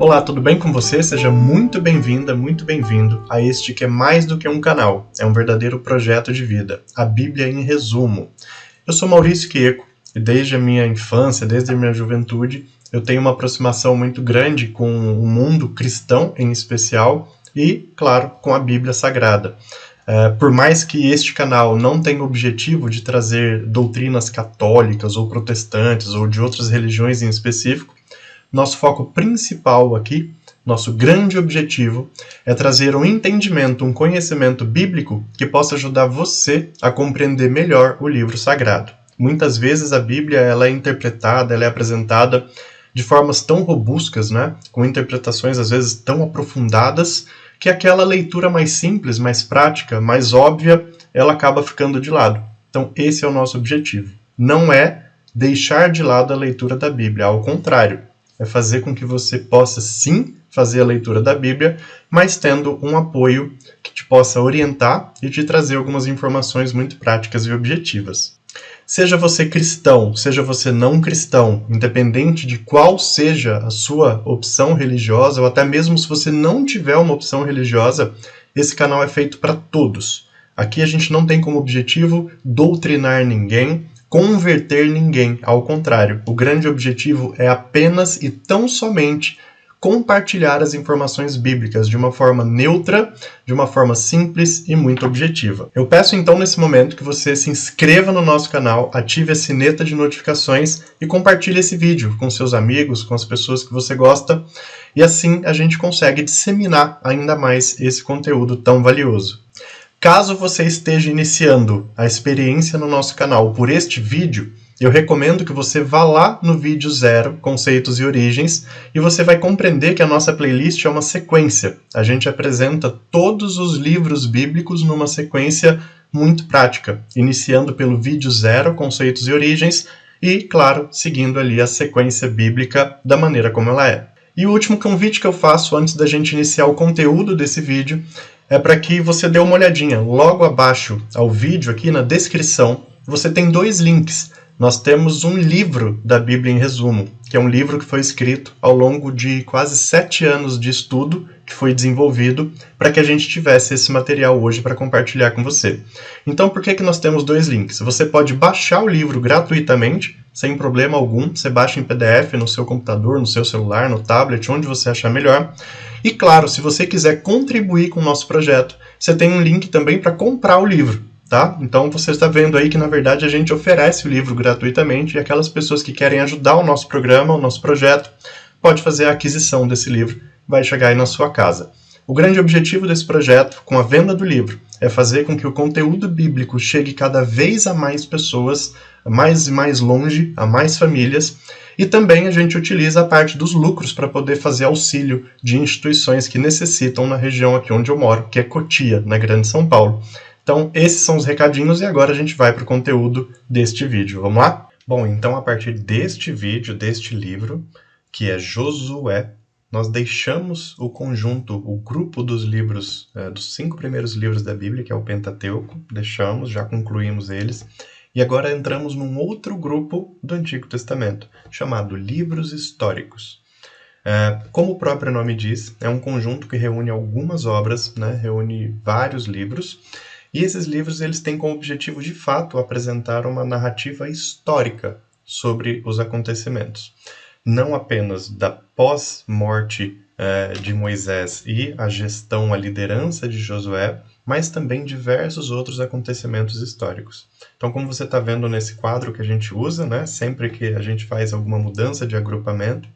Olá, tudo bem com você? Seja muito bem-vinda, muito bem-vindo a este que é mais do que um canal, é um verdadeiro projeto de vida, a Bíblia em resumo. Eu sou Maurício Queco e desde a minha infância, desde a minha juventude, eu tenho uma aproximação muito grande com o mundo cristão em especial e, claro, com a Bíblia Sagrada. Por mais que este canal não tenha o objetivo de trazer doutrinas católicas ou protestantes ou de outras religiões em específico, nosso foco principal aqui, nosso grande objetivo, é trazer um entendimento, um conhecimento bíblico que possa ajudar você a compreender melhor o livro sagrado. Muitas vezes a Bíblia ela é interpretada, ela é apresentada de formas tão robustas, né? Com interpretações às vezes tão aprofundadas, que aquela leitura mais simples, mais prática, mais óbvia, ela acaba ficando de lado. Então esse é o nosso objetivo. Não é deixar de lado a leitura da Bíblia, ao contrário. É fazer com que você possa sim fazer a leitura da Bíblia, mas tendo um apoio que te possa orientar e te trazer algumas informações muito práticas e objetivas. Seja você cristão, seja você não cristão, independente de qual seja a sua opção religiosa, ou até mesmo se você não tiver uma opção religiosa, esse canal é feito para todos. Aqui a gente não tem como objetivo doutrinar ninguém, converter ninguém, ao contrário, o grande objetivo é apenas e tão somente compartilhar as informações bíblicas de uma forma neutra, de uma forma simples e muito objetiva. Eu peço então nesse momento que você se inscreva no nosso canal, ative a sineta de notificações e compartilhe esse vídeo com seus amigos, com as pessoas que você gosta, e assim a gente consegue disseminar ainda mais esse conteúdo tão valioso. Caso você esteja iniciando a experiência no nosso canal por este vídeo, eu recomendo que você vá lá no vídeo 0, Conceitos e Origens, e você vai compreender que a nossa playlist é uma sequência. A gente apresenta todos os livros bíblicos numa sequência muito prática, iniciando pelo vídeo 0, Conceitos e Origens, e, claro, seguindo ali a sequência bíblica da maneira como ela é. E o último convite que eu faço antes da gente iniciar o conteúdo desse vídeo é para que você dê uma olhadinha. Logo abaixo ao vídeo, aqui na descrição, você tem 2 links. Nós temos um livro da Bíblia em resumo, que é um livro que foi escrito ao longo de quase 7 anos de estudo, que foi desenvolvido para que a gente tivesse esse material hoje para compartilhar com você. Então, por que nós temos 2 links? Você pode baixar o livro gratuitamente, sem problema algum. Você baixa em PDF no seu computador, no seu celular, no tablet, onde você achar melhor. E claro, se você quiser contribuir com o nosso projeto, você tem um link também para comprar o livro. Tá? Então você está vendo aí que na verdade a gente oferece o livro gratuitamente e aquelas pessoas que querem ajudar o nosso programa, o nosso projeto, pode fazer a aquisição desse livro, vai chegar aí na sua casa. O grande objetivo desse projeto, com a venda do livro, é fazer com que o conteúdo bíblico chegue cada vez a mais pessoas, a mais e mais longe, a mais famílias, e também a gente utiliza a parte dos lucros para poder fazer auxílio de instituições que necessitam na região aqui onde eu moro, que é Cotia, na Grande São Paulo. Então, esses são os recadinhos e agora a gente vai para o conteúdo deste vídeo. Vamos lá? Bom, então a partir deste vídeo, deste livro, que é Josué, nós deixamos o conjunto, o grupo dos livros, dos 5 primeiros livros da Bíblia, que é o Pentateuco, deixamos, já concluímos eles, e agora entramos num outro grupo do Antigo Testamento, chamado Livros Históricos. Como o próprio nome diz, é um conjunto que reúne algumas obras, né, reúne vários livros, e esses livros eles têm como objetivo, de fato, apresentar uma narrativa histórica sobre os acontecimentos. Não apenas da pós-morte de Moisés e a gestão, a liderança de Josué, mas também diversos outros acontecimentos históricos. Então, como você está vendo nesse quadro que a gente usa, né, sempre que a gente faz alguma mudança de agrupamento,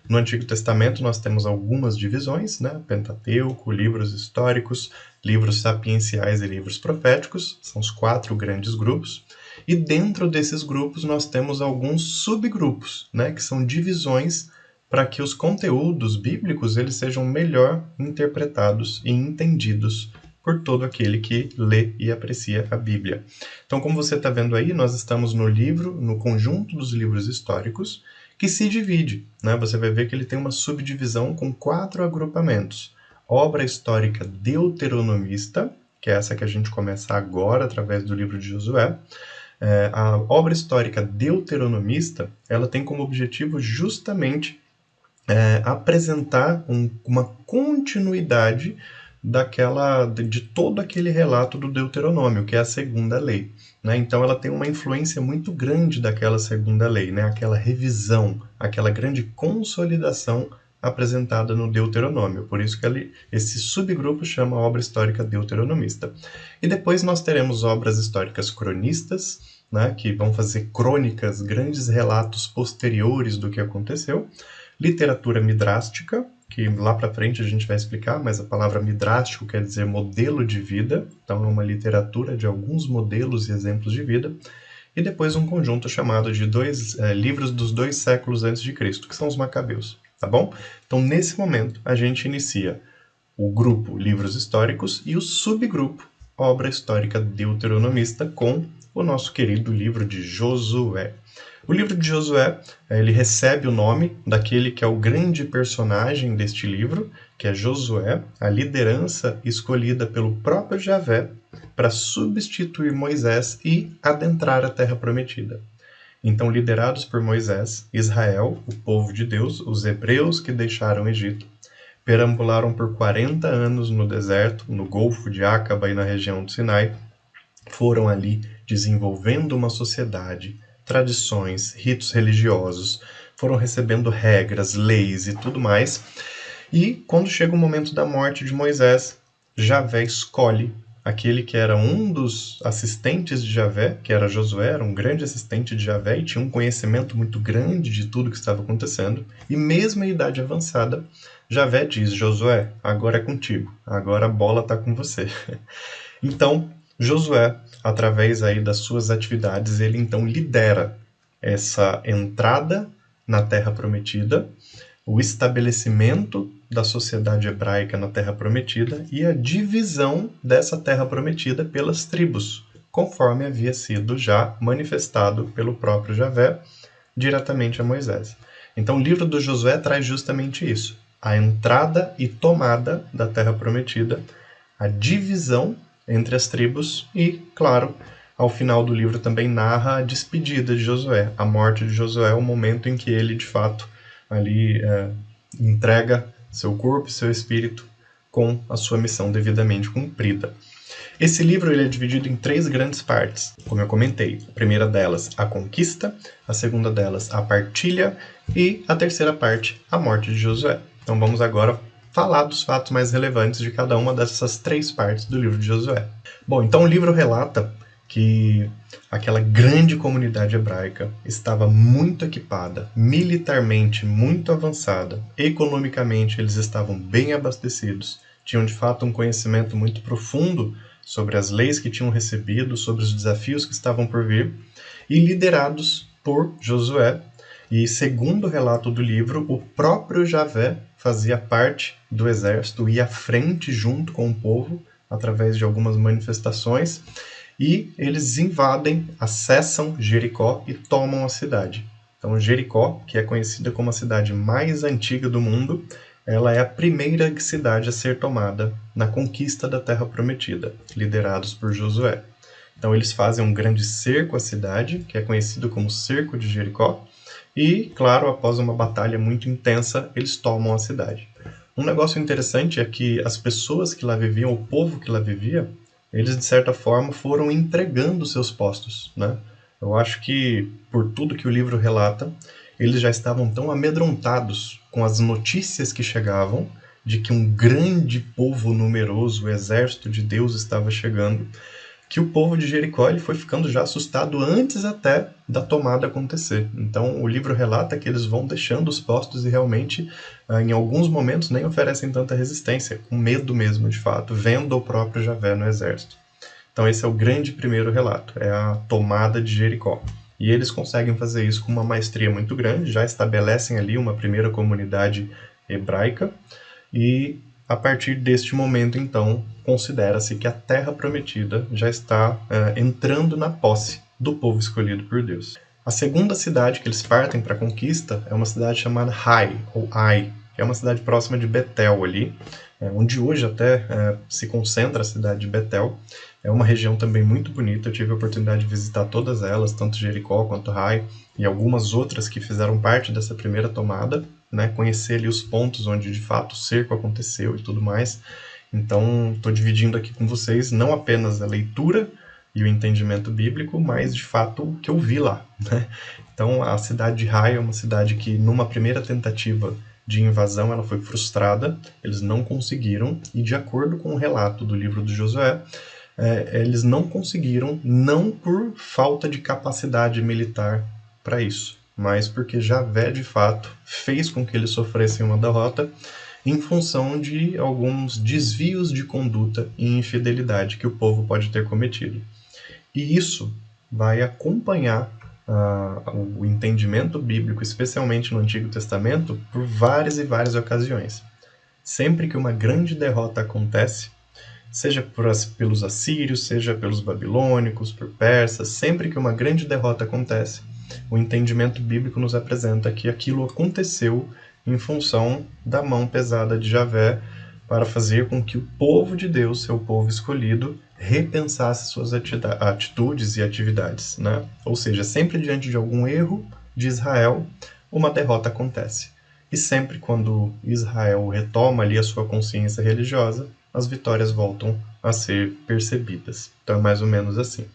no Antigo Testamento nós temos algumas divisões, né? Pentateuco, livros históricos, livros sapienciais e livros proféticos, são os 4 grandes grupos. E dentro desses grupos nós temos alguns subgrupos, né? Que são divisões para que os conteúdos bíblicos eles sejam melhor interpretados e entendidos por todo aquele que lê e aprecia a Bíblia. Então, como você está vendo aí, nós estamos no conjunto dos livros históricos, que se divide, né? Você vai ver que ele tem uma subdivisão com 4 agrupamentos. Obra histórica deuteronomista, que é essa que a gente começa agora através do livro de Josué. A obra histórica deuteronomista, ela tem como objetivo justamente apresentar uma continuidade de todo aquele relato do Deuteronômio, que é a segunda lei. Né? Então ela tem uma influência muito grande daquela segunda lei, né? Aquela revisão, aquela grande consolidação apresentada no Deuteronômio. Por isso que esse subgrupo chama obra histórica deuteronomista. E depois nós teremos obras históricas cronistas, né? Que vão fazer crônicas, grandes relatos posteriores do que aconteceu. Literatura midrástica, que lá para frente a gente vai explicar, mas a palavra midrástico quer dizer modelo de vida, então é uma literatura de alguns modelos e exemplos de vida, e depois um conjunto chamado de livros dos 2 séculos antes de Cristo, que são os Macabeus, tá bom? Então nesse momento a gente inicia o grupo livros históricos e o subgrupo obra histórica deuteronomista com o nosso querido livro de Josué. O livro de Josué, ele recebe o nome daquele que é o grande personagem deste livro, que é Josué, a liderança escolhida pelo próprio Javé para substituir Moisés e adentrar a Terra Prometida. Então, liderados por Moisés, Israel, o povo de Deus, os hebreus que deixaram o Egito, perambularam por 40 anos no deserto, no Golfo de Acaba e na região do Sinai, foram ali desenvolvendo uma sociedade, tradições, ritos religiosos, foram recebendo regras, leis e tudo mais. E quando chega o momento da morte de Moisés, Javé escolhe aquele que era um dos assistentes de Javé, que era Josué, era um grande assistente de Javé e tinha um conhecimento muito grande de tudo que estava acontecendo. E mesmo em idade avançada, Javé diz: Josué, agora é contigo, agora a bola está com você. Então, Josué, através aí das suas atividades, ele então lidera essa entrada na Terra Prometida, o estabelecimento da sociedade hebraica na Terra Prometida e a divisão dessa Terra Prometida pelas tribos, conforme havia sido já manifestado pelo próprio Javé diretamente a Moisés. Então o livro do Josué traz justamente isso, a entrada e tomada da Terra Prometida, a divisão entre as tribos e, claro, ao final do livro também narra a despedida de Josué, a morte de Josué, o momento em que ele, de fato, ali entrega seu corpo e seu espírito com a sua missão devidamente cumprida. Esse livro ele é dividido em 3 grandes partes, como eu comentei. A primeira delas, a conquista, a segunda delas, a partilha e a terceira parte, a morte de Josué. Então vamos agora falar dos fatos mais relevantes de cada uma dessas 3 partes do livro de Josué. Bom, então o livro relata que aquela grande comunidade hebraica estava muito equipada, militarmente muito avançada, economicamente eles estavam bem abastecidos, tinham de fato um conhecimento muito profundo sobre as leis que tinham recebido, sobre os desafios que estavam por vir, e liderados por Josué. E segundo o relato do livro, o próprio Javé fazia parte do exército, ia à frente junto com o povo, através de algumas manifestações, e eles invadem, acessam Jericó e tomam a cidade. Então Jericó, que é conhecida como a cidade mais antiga do mundo, ela é a primeira cidade a ser tomada na conquista da Terra Prometida, liderados por Josué. Então eles fazem um grande cerco à cidade, que é conhecido como Cerco de Jericó, e, claro, após uma batalha muito intensa, eles tomam a cidade. Um negócio interessante é que as pessoas que lá viviam, o povo que lá vivia, eles, de certa forma, foram entregando seus postos, né? Eu acho que, por tudo que o livro relata, eles já estavam tão amedrontados com as notícias que chegavam de que um grande povo numeroso, o exército de Deus, estava chegando, que o povo de Jericó ele foi ficando já assustado antes até da tomada acontecer. Então o livro relata que eles vão deixando os postos e realmente, em alguns momentos, nem oferecem tanta resistência, com medo mesmo, de fato, vendo o próprio Javé no exército. Então esse é o grande primeiro relato, é a tomada de Jericó. E eles conseguem fazer isso com uma maestria muito grande, já estabelecem ali uma primeira comunidade hebraica e a partir deste momento, então, considera-se que a Terra Prometida já está entrando na posse do povo escolhido por Deus. A segunda cidade que eles partem para a conquista é uma cidade chamada Hai, ou Ai, que é uma cidade próxima de Betel ali, onde hoje até se concentra a cidade de Betel. É uma região também muito bonita, eu tive a oportunidade de visitar todas elas, tanto Jericó quanto Hai, e algumas outras que fizeram parte dessa primeira tomada, né, conhecer ali os pontos onde de fato o cerco aconteceu e tudo mais. Então, estou dividindo aqui com vocês não apenas a leitura e o entendimento bíblico, mas de fato o que eu vi lá, né? Então, a cidade de Hai é uma cidade que, numa primeira tentativa de invasão, ela foi frustrada, eles não conseguiram, e de acordo com o relato do livro de Josué, eles não conseguiram, não por falta de capacidade militar para isso, mas porque Javé, de fato, fez com que eles sofressem uma derrota em função de alguns desvios de conduta e infidelidade que o povo pode ter cometido. E isso vai acompanhar o entendimento bíblico, especialmente no Antigo Testamento, por várias e várias ocasiões. Sempre que uma grande derrota acontece, seja pelos assírios, seja pelos babilônicos, por persas, sempre que uma grande derrota acontece, o entendimento bíblico nos apresenta que aquilo aconteceu em função da mão pesada de Javé para fazer com que o povo de Deus, seu povo escolhido, repensasse suas atitudes e atividades, né? Ou seja, sempre diante de algum erro de Israel, uma derrota acontece. E sempre quando Israel retoma ali a sua consciência religiosa, as vitórias voltam a ser percebidas. Então é mais ou menos assim.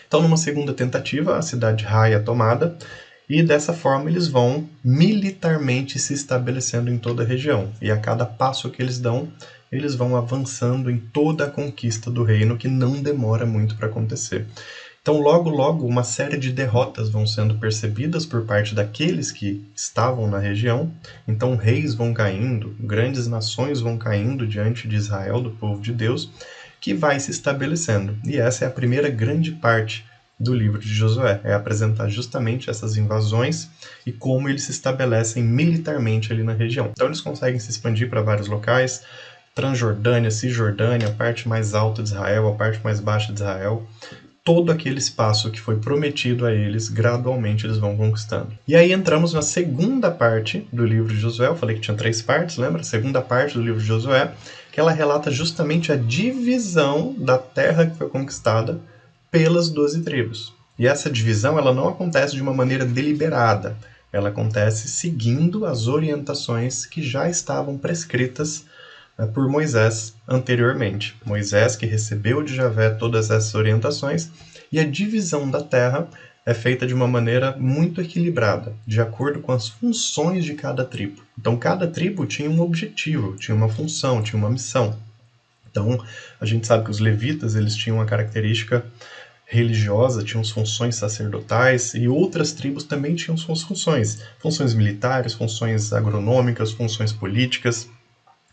Então, numa segunda tentativa, a cidade de Hai é tomada, e dessa forma eles vão militarmente se estabelecendo em toda a região. E a cada passo que eles dão, eles vão avançando em toda a conquista do reino, que não demora muito para acontecer. Então, logo, logo, uma série de derrotas vão sendo percebidas por parte daqueles que estavam na região. Então, reis vão caindo, grandes nações vão caindo diante de Israel, do povo de Deus, que vai se estabelecendo. E essa é a primeira grande parte do livro de Josué, é apresentar justamente essas invasões e como eles se estabelecem militarmente ali na região. Então, eles conseguem se expandir para vários locais, Transjordânia, Cisjordânia, a parte mais alta de Israel, a parte mais baixa de Israel. Todo aquele espaço que foi prometido a eles, gradualmente eles vão conquistando. E aí entramos na segunda parte do livro de Josué. Eu falei que tinha 3 partes, lembra? A segunda parte do livro de Josué, que ela relata justamente a divisão da terra que foi conquistada pelas 12 tribos. E essa divisão ela não acontece de uma maneira deliberada. Ela acontece seguindo as orientações que já estavam prescritas por Moisés anteriormente. Moisés que recebeu de Javé todas essas orientações, e a divisão da terra é feita de uma maneira muito equilibrada, de acordo com as funções de cada tribo. Então, cada tribo tinha um objetivo, tinha uma função, tinha uma missão. Então, a gente sabe que os levitas eles tinham uma característica religiosa, tinham funções sacerdotais, e outras tribos também tinham suas funções militares, funções agronômicas, funções políticas.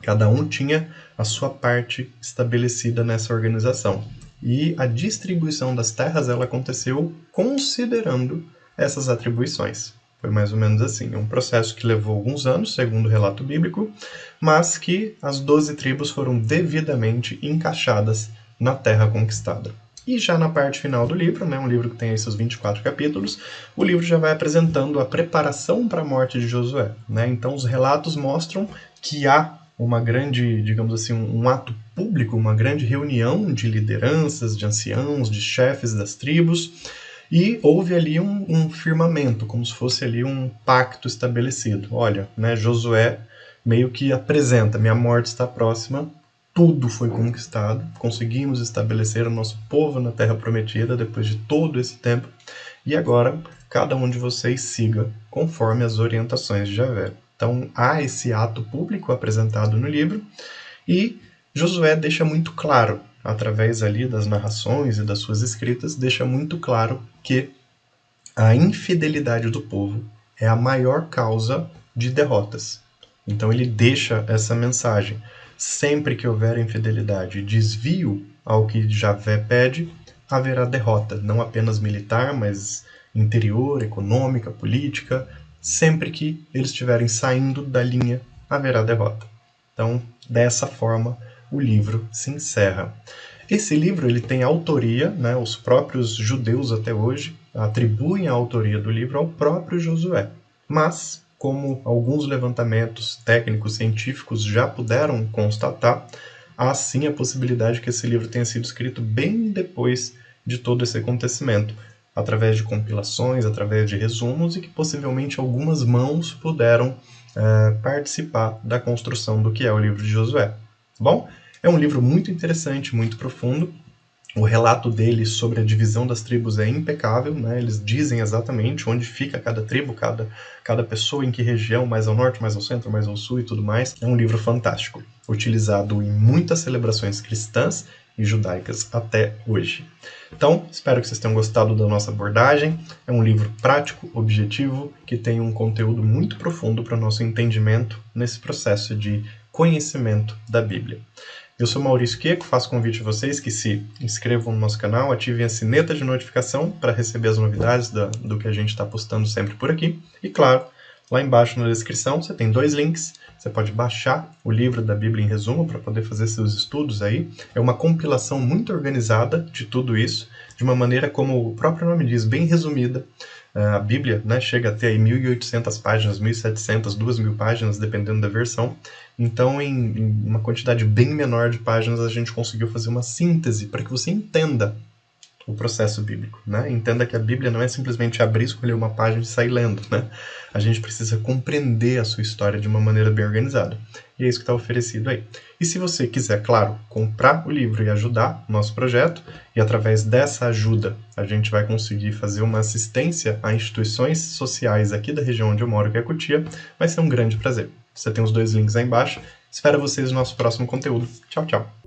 Cada um tinha a sua parte estabelecida nessa organização. E a distribuição das terras ela aconteceu considerando essas atribuições. Foi mais ou menos assim. É um processo que levou alguns anos, segundo o relato bíblico, mas que as 12 tribos foram devidamente encaixadas na terra conquistada. E já na parte final do livro, né, um livro que tem aí seus 24 capítulos, o livro já vai apresentando a preparação para a morte de Josué, né? Então os relatos mostram que há uma grande, digamos assim, um ato público, uma grande reunião de lideranças, de anciãos, de chefes das tribos, e houve ali um firmamento, como se fosse ali um pacto estabelecido. Olha, né, Josué meio que apresenta, minha morte está próxima, tudo foi conquistado, conseguimos estabelecer o nosso povo na Terra Prometida depois de todo esse tempo, e agora cada um de vocês siga conforme as orientações de Javé. Então há esse ato público apresentado no livro, e Josué deixa muito claro, através ali das narrações e das suas escritas, deixa muito claro que a infidelidade do povo é a maior causa de derrotas. Então ele deixa essa mensagem. Sempre que houver infidelidade e desvio ao que Javé pede, haverá derrota, não apenas militar, mas interior, econômica, política. Sempre que eles estiverem saindo da linha, haverá derrota. Então, dessa forma, o livro se encerra. Esse livro ele tem autoria, né, os próprios judeus até hoje atribuem a autoria do livro ao próprio Josué. Mas, como alguns levantamentos técnicos científicos já puderam constatar, há sim a possibilidade que esse livro tenha sido escrito bem depois de todo esse acontecimento, através de compilações, através de resumos, e que possivelmente algumas mãos puderam participar da construção do que é o livro de Josué. Tá bom? É um livro muito interessante, muito profundo. O relato deles sobre a divisão das tribos é impecável, né? Eles dizem exatamente onde fica cada tribo, cada pessoa, em que região, mais ao norte, mais ao centro, mais ao sul e tudo mais. É um livro fantástico, utilizado em muitas celebrações cristãs e judaicas até hoje. Então, espero que vocês tenham gostado da nossa abordagem. É um livro prático, objetivo, que tem um conteúdo muito profundo para o nosso entendimento nesse processo de conhecimento da Bíblia. Eu sou Maurício Queco, faço convite a vocês que se inscrevam no nosso canal, ativem a sineta de notificação para receber as novidades do que a gente está postando sempre por aqui. E claro, lá embaixo na descrição você tem 2 links. Você pode baixar o livro da Bíblia em resumo para poder fazer seus estudos aí. É uma compilação muito organizada de tudo isso, de uma maneira, como o próprio nome diz, bem resumida. A Bíblia, né, chega a ter aí 1.800 páginas, 1.700, 2.000 páginas, dependendo da versão. Então, em uma quantidade bem menor de páginas, a gente conseguiu fazer uma síntese para que você entenda o processo bíblico, né? Entenda que a Bíblia não é simplesmente abrir, escolher uma página e sair lendo, né? A gente precisa compreender a sua história de uma maneira bem organizada. E é isso que está oferecido aí. E se você quiser, claro, comprar o livro e ajudar o nosso projeto, e através dessa ajuda a gente vai conseguir fazer uma assistência a instituições sociais aqui da região onde eu moro, que é Cotia, vai ser um grande prazer. Você tem os 2 links aí embaixo. Espero vocês no nosso próximo conteúdo. Tchau, tchau!